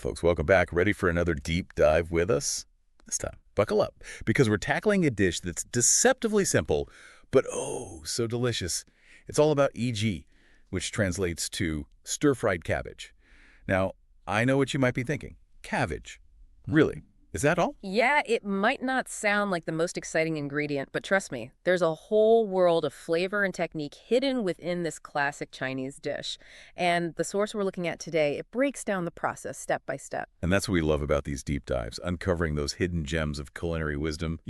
folks? Welcome back. Ready for another deep dive with us? This time, buckle up, because we're tackling a dish that's deceptively simple, but oh, so delicious. It's all about EG, which translates to stir-fried cabbage. Now, I know what you might be thinking. Cabbage. Really? Is that all? Yeah, it might not sound like the most exciting ingredient, but trust me, there's a whole world of flavor and technique hidden within this classic Chinese dish. And the source we're looking at today, it breaks down the process step by step. And that's what we love about these deep dives, uncovering those hidden gems of culinary wisdom,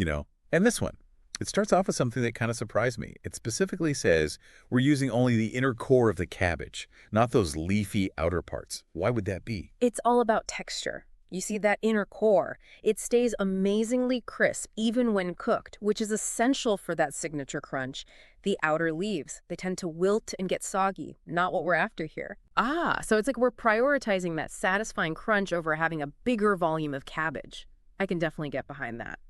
And this one, it starts off with something that kind of surprised me. It specifically says we're using only the inner core of the cabbage, not those leafy outer parts. Why would that be? It's all about texture. You see that inner core? It stays amazingly crisp even when cooked, which is essential for that signature crunch. The outer leaves, they tend to wilt and get soggy, not what we're after here. So it's like we're prioritizing that satisfying crunch over having a bigger volume of cabbage. I can definitely get behind that.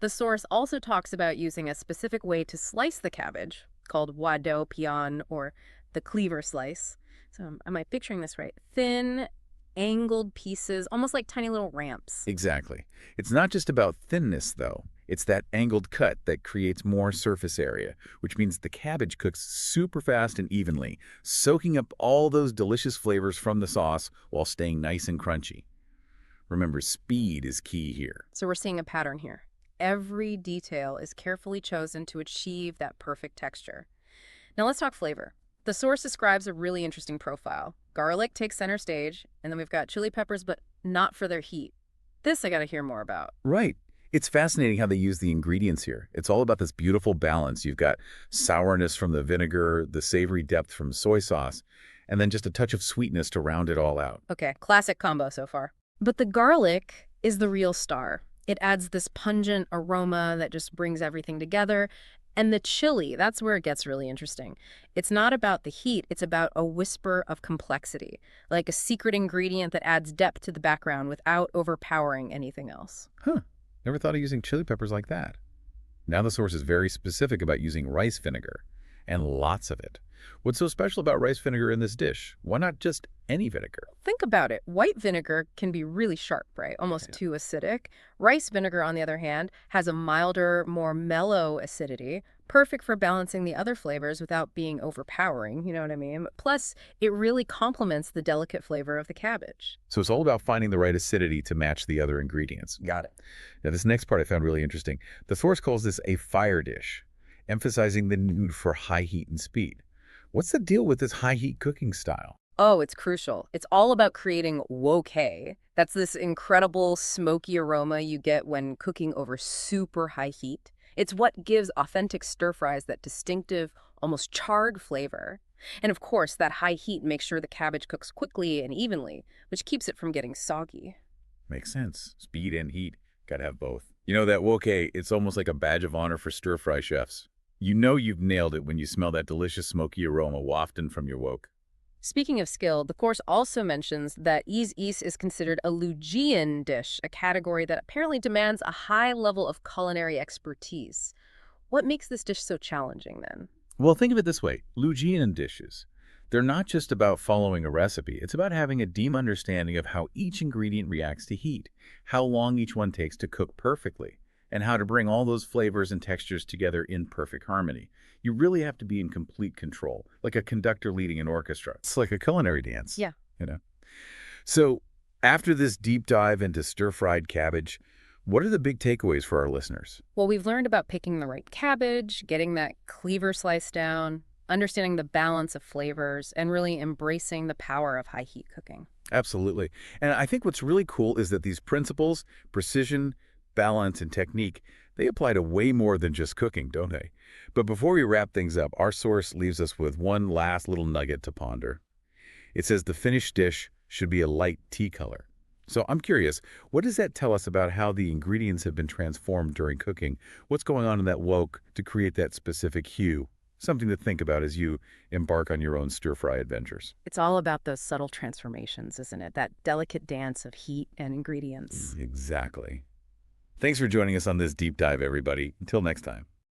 The source also talks about using a specific way to slice the cabbage, called wado pian, or the cleaver slice. So am I picturing this right? Thin, angled pieces, almost like tiny little ramps. Exactly. It's not just about thinness, though. It's that angled cut that creates more surface area, which means the cabbage cooks super fast and evenly, soaking up all those delicious flavors from the sauce while staying nice and crunchy. Remember, speed is key here. So we're seeing a pattern here. Every detail is carefully chosen to achieve that perfect texture. Now let's talk flavor. The source describes a really interesting profile. Garlic takes center stage, and then we've got chili peppers, but not for their heat. This I gotta hear more about. Right. It's fascinating how they use the ingredients here. It's all about this beautiful balance. You've got sourness from the vinegar, the savory depth from soy sauce, and then just a touch of sweetness to round it all out. Okay, classic combo so far. But the garlic is the real star. It adds this pungent aroma that just brings everything together. And the chili, that's where it gets really interesting. It's not about the heat, it's about a whisper of complexity, like a secret ingredient that adds depth to the background without overpowering anything else. Never thought of using chili peppers like that. Now the source is very specific about using rice vinegar, and lots of it. What's so special about rice vinegar in this dish? Why not just any vinegar? Think about it. White vinegar can be really sharp, right? Almost too acidic. Rice vinegar, on the other hand, has a milder, more mellow acidity, perfect for balancing the other flavors without being overpowering, you know what I mean? Plus, it really complements the delicate flavor of the cabbage. So it's all about finding the right acidity to match the other ingredients. Got it. Now this next part I found really interesting. The source calls this a fire dish, emphasizing the need for high heat and speed. What's the deal with this high heat cooking style? Oh, it's crucial. It's all about creating wokei. That's this incredible smoky aroma you get when cooking over super high heat. It's what gives authentic stir fries that distinctive, almost charred flavor. And of course, that high heat makes sure the cabbage cooks quickly and evenly, which keeps it from getting soggy. Makes sense. Speed and heat. Gotta have both. You know, that wokei, it's almost like a badge of honor for stir-fry chefs. You know you've nailed it when you smell that delicious smoky aroma wafting from your wok. Speaking of skill, the course also mentions that is considered a Lujian dish, a category that apparently demands a high level of culinary expertise. What makes this dish so challenging, then? Well, think of it this way. Lujian dishes, they're not just about following a recipe. It's about having a deep understanding of how each ingredient reacts to heat, how long each one takes to cook perfectly, and how to bring all those flavors and textures together in perfect harmony. You really have to be in complete control, like a conductor leading an orchestra. It's like a culinary dance. Yeah. So after this deep dive into stir-fried cabbage, what are the big takeaways for our listeners? Well, we've learned about picking the right cabbage, getting that cleaver slice down, understanding the balance of flavors, and really embracing the power of high heat cooking. Absolutely. And I think what's really cool is that these principles, precision, balance, and technique, they apply to way more than just cooking, don't they? But before we wrap things up, our source leaves us with one last little nugget to ponder. It says the finished dish should be a light tea color. So I'm curious, what does that tell us about how the ingredients have been transformed during cooking? What's going on in that wok to create that specific hue? Something to think about as you embark on your own stir-fry adventures. It's all about those subtle transformations, isn't it? That delicate dance of heat and ingredients. Exactly. Thanks for joining us on this deep dive, everybody. Until next time.